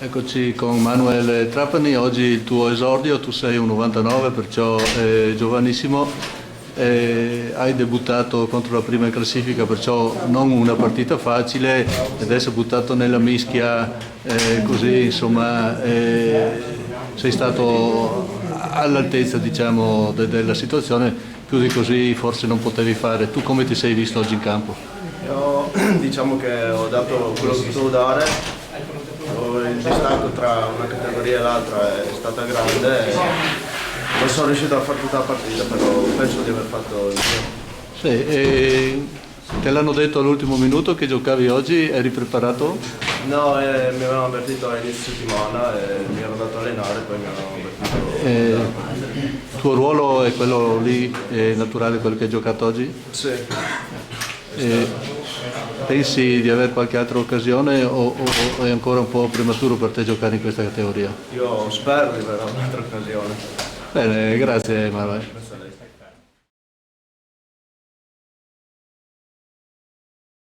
Eccoci con Manuel Trapani, oggi il tuo esordio, tu sei un 99, perciò giovanissimo, hai debuttato contro la prima in classifica, perciò non una partita facile, ed adesso buttato nella mischia, così insomma sei stato all'altezza, diciamo, della situazione, più di così forse non potevi fare. Tu come ti sei visto oggi in campo? Io diciamo che ho dato quello che potevo dare, il distacco tra una categoria e l'altra è stata grande e non sono riuscito a fare tutta la partita, però penso di aver fatto il mio. Sì, e te l'hanno detto all'ultimo minuto che giocavi oggi, eri preparato? No, mi avevano avvertito all'inizio settimana e mi ero dato a allenare, poi mi avevano avvertito. Il tuo ruolo è quello lì, è naturale, quello che hai giocato oggi? Sì. Pensi di avere qualche altra occasione o è ancora un po' prematuro per te giocare in questa categoria? Io spero di avere un'altra occasione. Bene, grazie Manuel. Grazie a lei.